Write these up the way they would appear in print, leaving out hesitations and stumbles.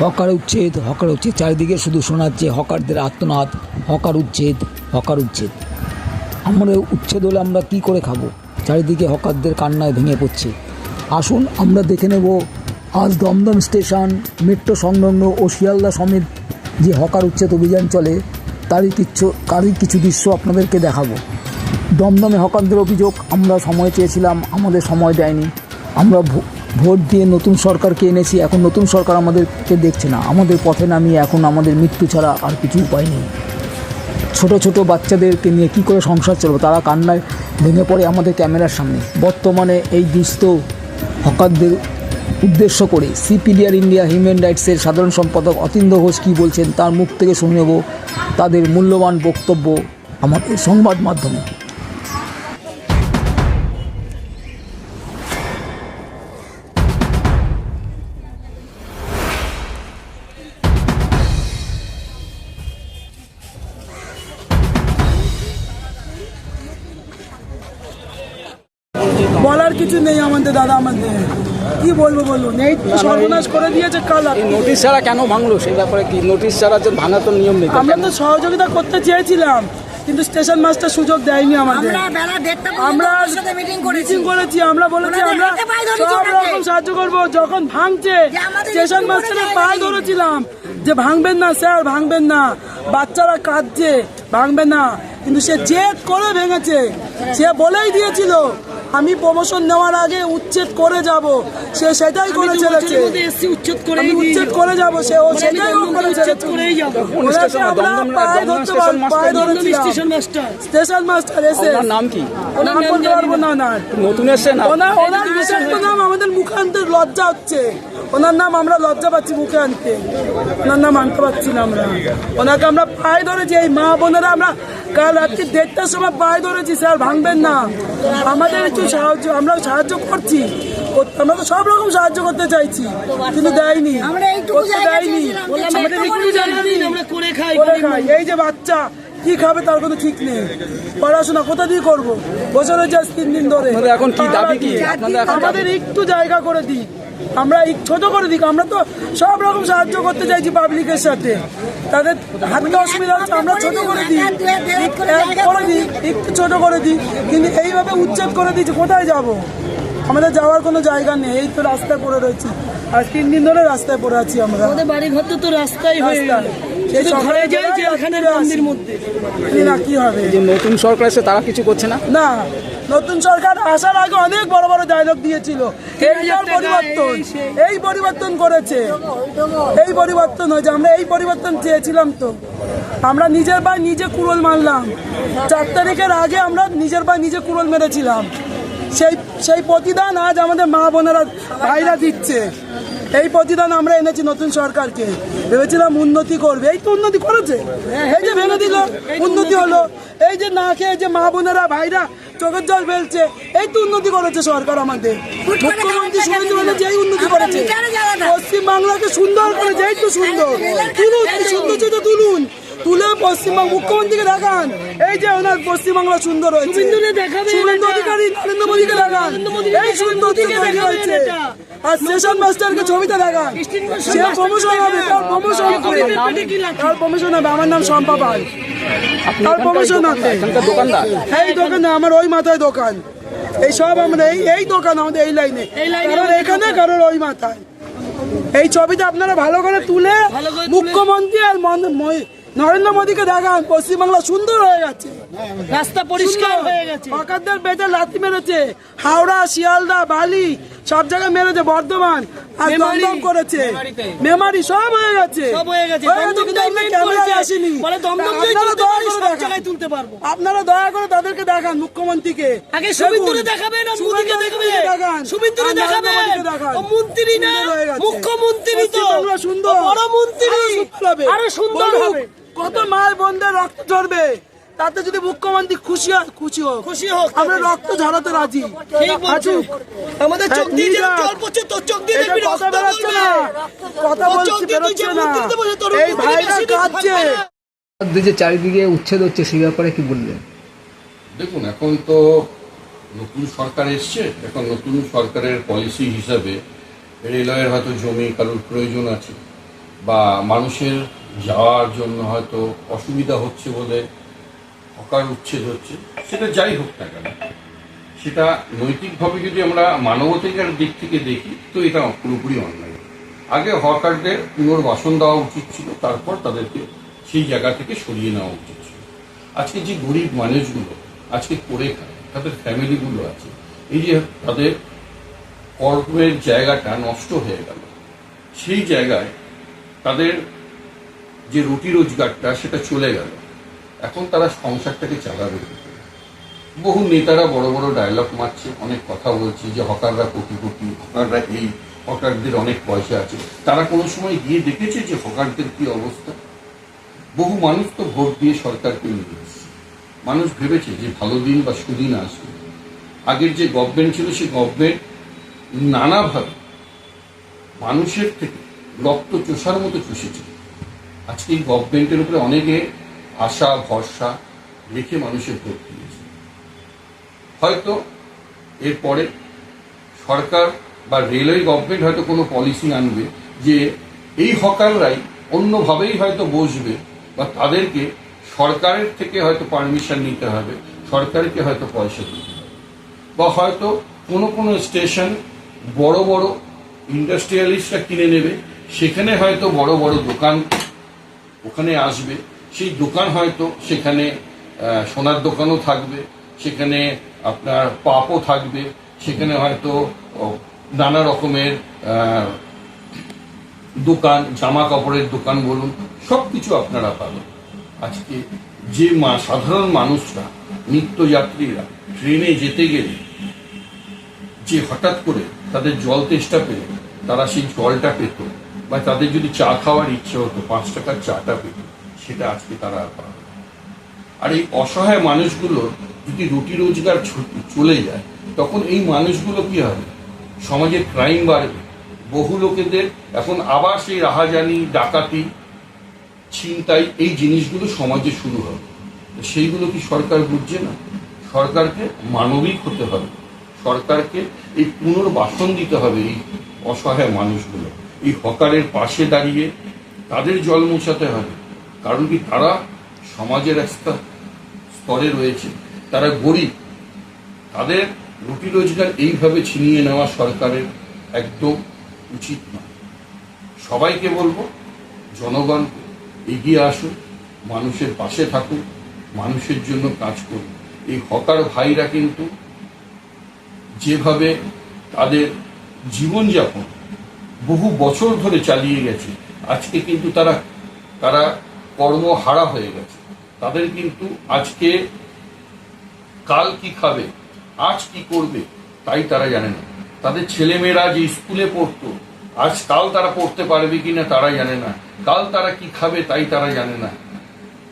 Hawker উচ্ছেদ চারিদিকে শুধু শোনাচ্ছে হকারদের আর্তনাদ, হকার উচ্ছেদ। আমরা উচ্ছেদ হলে আমরা কি করে খাবো? চারিদিকে হকারদের কান্নায় ভেঙে পড়ছে। আসুন আমরা দেখে নেব আজ দমদম স্টেশন, মেট্রো সংলগ্ন ও শিয়ালদা সমেত যে হকার উচ্ছেদ অভিযান চলে তারই কিছু দৃশ্য আপনাদেরকে দেখাবো। দমদমে হকারদের অভিযোগ, আমরা সময় চেয়েছিলাম, আমাদের সময় দেয়নি। আমরা ভোট দিয়ে নতুন সরকারকে এনেছি, এখন নতুন সরকার আমাদেরকে দেখছে না, আমাদের পথে নামিয়ে এখন আমাদের মৃত্যু ছাড়া আর কিছু উপায় নেই। ছোট ছোট বাচ্চাদেরকে নিয়ে কী করে সংসার চলবে, তারা কান্নায় ভেঙে পড়ে আমাদের ক্যামেরার সামনে। বর্তমানে এই দুস্থ হকারদের উদ্দেশ্য করে সিপিডিআর ইন্ডিয়া হিউম্যান রাইটসের সাধারণ সম্পাদক অতীন্দ্র ঘোষ কী বলছেন তার মুখ থেকে শুনে নেব তাদের মূল্যবান বক্তব্য আমাদের সংবাদ মাধ্যমে। বলার কিছু নেই আমাদের দাদা, আমাদের কি বলবো বলুন, এই তো সর্বনাশ করে দিয়েছে কাল। নোটিশ ছাড়া কেন ভাঙলো সেই ব্যাপারে কি? নোটিশ ছাড়া যে ভাঙা তো নিয়ম নেই। আমরা তো সহযোগিতা করতে চেয়েছিলাম কিন্তু স্টেশন মাস্টার সুযোগ দেয়নি আমাদের। আমরা মিটিং করেছি, আমরা বলেছি আমরা সব রকম সাহায্য করবো। যখন ভাঙছে স্টেশন মাস্টারের পায়ে ধরেছিলাম যে ভাঙবেন না স্যার, ভাঙবেন না, বাচ্চারা কাঁদছে, ভাঙবে না, কিন্তু সে জেদ করে ভেঙেছে। সে বলেই দিয়েছিল আমি প্রমোশন নেওয়ার আগে উচ্ছেদ করে যাব, সে সেটাই করে চলেছে। উচ্ছেদ করে যাব, সে ও সেটাই করে চলেছে। স্টেশন মাস্টার এসে নাম কি নাম বলতে পারবো না, নতুন এসে না, ওনার বিষাক্ত নাম আমাদের মুখে আনতে লজ্জা হচ্ছে। ওনার নাম আমরা লজ্জা পাচ্ছি মুখে আনতে, ওনার নাম আনতে পারছি না আমরা। ওনাকে আমরা পায়ে ধরেছি, এই মা বোনেরা আমরা কাল রাত্রি 1:30টার সময় পায়ে ধরেছি, স্যার ভাঙবেন না, আমাদের একটু সাহায্য, আমরা সাহায্য করছি, আমরা তো সব রকম সাহায্য করতে চাইছি কিন্তু দেয়নি, এই যে বাচ্চা কি খাবে তার কোনো ঠিক নেই, পড়াশোনা কোথা দিয়ে করবো, বছর হয়েছে 3 দিন ধরে। এখন কি দাবি কি? আমাদের একটু জায়গা করে দিই, আমরা ছোট করে দিই, আমরা তো সব রকম সাহায্য করতে চাইছি পাবলিকের সাথে, তাদের হাতে অসুবিধা হচ্ছে, আমরা ছোট করে দিই, একটু ছোট করে দিই, কিন্তু এইভাবে উচ্ছেদ করে দিচ্ছি, কোথায় যাব? আমাদের যাওয়ার কোনো জায়গা নেই, এই তো রাস্তায় পড়ে রয়েছি, আর 3 দিন ধরে রাস্তায় পড়ে আছি আমরা। আমাদের বাড়ি ঘর তো রাস্তায় হয়ে গেল, কি হবে? যে নতুন সরকার এসে তারা কিছু করছে না। না, নতুন সরকার আসার আগে অনেক বড় বড় ডায়লগ দিয়েছিল, এই পরিবর্তন করেছে, এই পরিবর্তন হয়েছে, আমরা এই পরিবর্তন চেয়েছিলাম। তো আমরা নিজের পায়ে নিজে কুড়োল মারলাম, 4 তারিখের আগে আমরা নিজের পায়ে নিজে কুড়োল মেরেছিলাম, সেই প্রতিদান আজ আমাদের মা বোনেরা ভাইরা দিচ্ছে। এই প্রতিদান আমরা এনেছি নতুন সরকারকে, ভেবেছিলাম উন্নতি করবে, এই তো উন্নতি করেছে, এই যে ভেঙে দিল, উন্নতি হলো, এই যে না খেয়ে যে মা বোনেরা ভাইরা চোখের জল ফেলছে, এই তো উন্নতি করেছে সরকার আমাদের। মুখ্যমন্ত্রী শুনেছি বলেছে এই উন্নতি করেছে, পশ্চিমবাংলাকে সুন্দর করেছে, এই তো সুন্দর, তুলুন সৌন্দর্যটা তুলুন, তুলে পশ্চিমবঙ্গ মুখ্যমন্ত্রীকে দেখান, এই যে ওনার পশ্চিমবাংলা সুন্দর হয়েছে, শুভেন্দু অধিকারী নরেন্দ্র মোদীকে দেখান, এই সুন্দর হয়েছে, আর স্টেশন মাস্টারকে ছবিতে দেখান, সে প্রমোশন হবে, তার প্রমোশন হবে, আমার নাম শম্পা পাল, তার প্রমোশন হবে। এই দোকানে আমার ওই মাথায় দোকান, এই সব আমরা এই দোকান আমাদের এই লাইনে, কারোর এখানে কারোর ওই মাথায়। এই ছবিটা আপনারা ভালো করে তুলে মুখ্যমন্ত্রী আর নরেন্দ্র মোদীকে দেখান, পশ্চিমবাংলা সুন্দর হয়ে গেছে, রাস্তা পরিষ্কার হয়ে গেছে, হকারদের পেটে লাথি মেরেছে, হাওড়া, শিয়ালদা, বালি সব জায়গায় মেরেছে, বর্ধমান আর দমদম করেছে, মেমারি সব হয়ে গেছে, আপনারা দয়া করে তাদেরকে দেখান, মুখ্যমন্ত্রীকে আগে সুবিন্দুরে দেখাবেন, মন্ত্রী না মুখ্যমন্ত্রী, তো সুন্দর বড় মন্ত্রী, আরো সুন্দর হবে, কত মায়ের বোনদের রক্ত ঝরবে, তাতে যদি মুখ্যমন্ত্রী খুশি হোক, আমরা রক্ত ঝরাতে রাজি। আমাদের চোখ দিয়ে জল পড়ছে, তোর চোখ দিয়ে দেখবি রক্ত বেরোচ্ছে না, কথা বলছি বেরোচ্ছে না, এই ভাইরা কাঁদছে। যে চারিদিকে উচ্ছেদ হচ্ছে সেই ব্যাপারে কি বলবেন? দেখুন, এখন তো নতুন সরকার এসছে, এখন নতুন সরকারের পলিসি হিসাবে রেলওয়ের হয়তো জমি কারোর প্রয়োজন আছে, বা মানুষের যাওয়ার জন্য হয়তো অসুবিধা হচ্ছে বলে হকার উচ্ছেদ হচ্ছে, সেটা যাই হোক না কেন, সেটা নৈতিকভাবে যদি আমরা মানবাধিকার দিক থেকে দেখি তো এটা পুরোপুরি অন্যায়। আগে হকারদের পুনর্বাসন দেওয়া উচিত ছিল, তারপর তাদেরকে সেই জায়গা থেকে সরিয়ে নেওয়া উচিত ছিল। আজকে যে গরিব মানুষগুলো আজকে করে খায়, তাদের ফ্যামিলিগুলো আছে, এই যে তাদের কর্মের জায়গাটা নষ্ট হয়ে গেল, সেই জায়গায় তাদের যে রুটি রোজগারটা সেটা চলে গেল, এখন তারা সংসারটাকে চালাবে। বহু নেতারা বড় বড় ডায়লগ মারছে, অনেক কথা বলছে যে হকাররা কোটি কোটি, হকাররা এই, হকারদের অনেক পয়সা আছে। তারা কোনো সময় গিয়ে দেখেছে যে হকারদের কি অবস্থা? বহু মানুষ তো ভোট দিয়ে সরকারকে নিয়ে এসেছে, মানুষ ভেবেছে যে ভালো দিন বা সুদিন আসবে। আগের যে গভর্নমেন্ট ছিল সেই গভর্নমেন্ট নানাভাবে মানুষের থেকে রক্ত চোষার মতো চুষেছে। আজকে এই গভর্নমেন্টের উপরে অনেকে আশা ভরসা রেখে মানুষের ভোট দিয়েছে। হয়তো এরপরে সরকার বা রেলওয়ে গভর্নমেন্ট হয়তো কোনো পলিসি আনবে যে এই হকাররাই অন্যভাবেই হয়তো বসবে, বা তাদেরকে সরকারের থেকে হয়তো পারমিশন নিতে হবে, সরকারকে হয়তো পয়সা দিতে হবে, বা হয়তো কোনো কোনো স্টেশন বড় বড় ইন্ডাস্ট্রিয়ালিস্টরা কিনে নেবে, সেখানে হয়তো বড় বড় দোকান ওখানে আসবে, সেই দোকান হয়তো সেখানে সোনার দোকানও থাকবে, সেখানে আপনার পাপও থাকবে, সেখানে হয়তো নানা রকমের দোকান, জামা কাপড়ের দোকান বলুন, সব কিছু আপনারা পাবেন। আজকে যে সাধারণ মানুষরা, নিত্যযাত্রীরা ট্রেনে যেতে গেলে যে হঠাৎ করে তাদের জল তেষ্টা পেল, তারা সেই জলটা পেত, বা তাদের যদি চা খাওয়ার ইচ্ছে হতো 5 টাকার চাটা পেত, সেটা আজকে তারা আর পাবে না। আর এই অসহায় মানুষগুলো যদি রুটি রোজগার চলে যায়, তখন এই মানুষগুলো কি হবে? সমাজে ক্রাইম বাড়বে, বহু লোকেদের এখন আবার সেই রাহাজানি, ডাকাতি, ছিনতাই, এই জিনিসগুলো সমাজে শুরু হবে। সেইগুলো কি সরকার বুঝছে না? সরকারকে মানবিক হতে হবে, সরকারকে এই পুনর্বাসন দিতে হবে এই অসহায় মানুষগুলো, এই হকারের পাশে দাঁড়িয়ে তাদের জল মোছাতে হবে। কারণ কি, তারা সমাজের একটা স্তরে রয়েছে, তারা গরিব, তাদের রুটি রোজগার এইভাবে ছিনিয়ে নেওয়া সরকারের একদম উচিত নয়। সবাইকে বলবো, জনগণ এগিয়ে আসুন, মানুষের পাশে থাকুন, মানুষের জন্য কাজ করুন। এই হকার ভাইরা কিন্তু যেভাবে তাদের জীবনযাপন বহু বছর ধরে চালিয়ে গেছে, আজকে কিন্তু তারা কর্মহারা হয়ে গেছে। তাদের কিন্তু আজকে কাল কি খাবে, আজ কি করবে, তাই তারা জানে না। তাদের ছেলেমেয়েরা যে স্কুলে পড়তো, আজ কাল তারা পড়তে পারবে কিনা তারা জানে না, কাল তারা কি খাবে তাই তারা জানে না,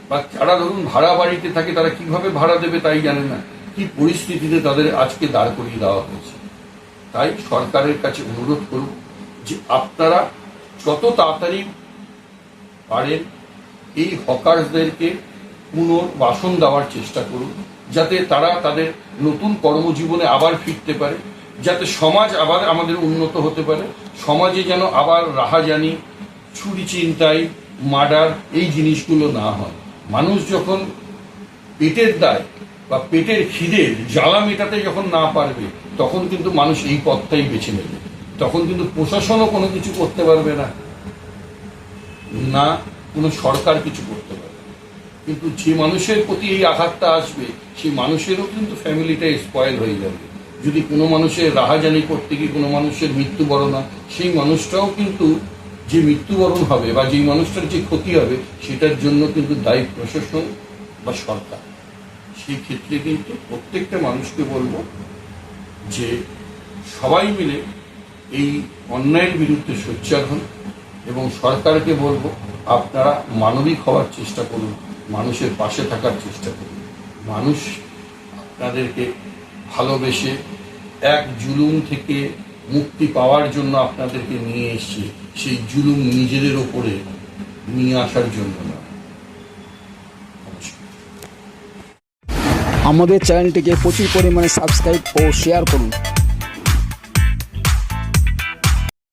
বা যারা ধরুন ভাড়া বাড়িতে থাকে তারা কিভাবে ভাড়া দেবে তাই জানে না। কি পরিস্থিতিতে তাদের আজকে দাঁড় করিয়ে দেওয়া হয়েছে। তাই সরকারের কাছে অনুরোধ করব যে আপনারা যত তাড়াতাড়ি পারেন এই হকারদেরকে পুনর্বাসন দেওয়ার চেষ্টা করুন, যাতে তারা তাদের নতুন কর্মজীবনে আবার ফিরতে পারে, যাতে সমাজ আবার আমাদের উন্নত হতে পারে, সমাজে যেন আবার রাহাজানি, চুরি চিন্তাই, মার্ডার, এই জিনিসগুলো না হয়। মানুষ যখন পেটের দায় বা পেটের খিদের জ্বালা মেটাতে যখন না পারবে, তখন কিন্তু মানুষ এই পথটাই বেছে নেবে। তখন কিন্তু প্রশাসনও কোনো কিছু করতে পারবে না, না কোনো সরকার কিছু করতে পারবে। কিন্তু যে মানুষের প্রতি এই আঘাতটা আসবে, সেই মানুষেরও কিন্তু ফ্যামিলিটা স্পয়েল হয়ে যাবে। যদি কোনো মানুষের রাহাজানি করতে গিয়ে কোনো মানুষের মৃত্যুবরণ হয়, সেই মানুষটাও কিন্তু যে মৃত্যুবরণ হবে বা যেই মানুষটার যে ক্ষতি হবে, সেটার জন্য কিন্তু দায়ী প্রশাসন বা সরকার। সেই ক্ষেত্রে কিন্তু প্রত্যেকটা মানুষকে বলবো যে সবাই মিলে এই অন্যায়ের বিরুদ্ধে সোচ্চার হন, এবং সরকারকে বলবো আপনারা মানবিক হওয়ার চেষ্টা করুন, মানুষের পাশে থাকার চেষ্টা করুন। মানুষ আপনাদেরকে ভালোবেসে এক জুলুম থেকে মুক্তি পাওয়ার জন্য আপনাদেরকে নিয়ে এসছে, সেই জুলুম নিজেদের ওপরে নিয়ে আসার জন্য না। আমাদের চ্যানেলটিকে প্রচুর পরিমাণে সাবস্ক্রাইব ও শেয়ার করুন।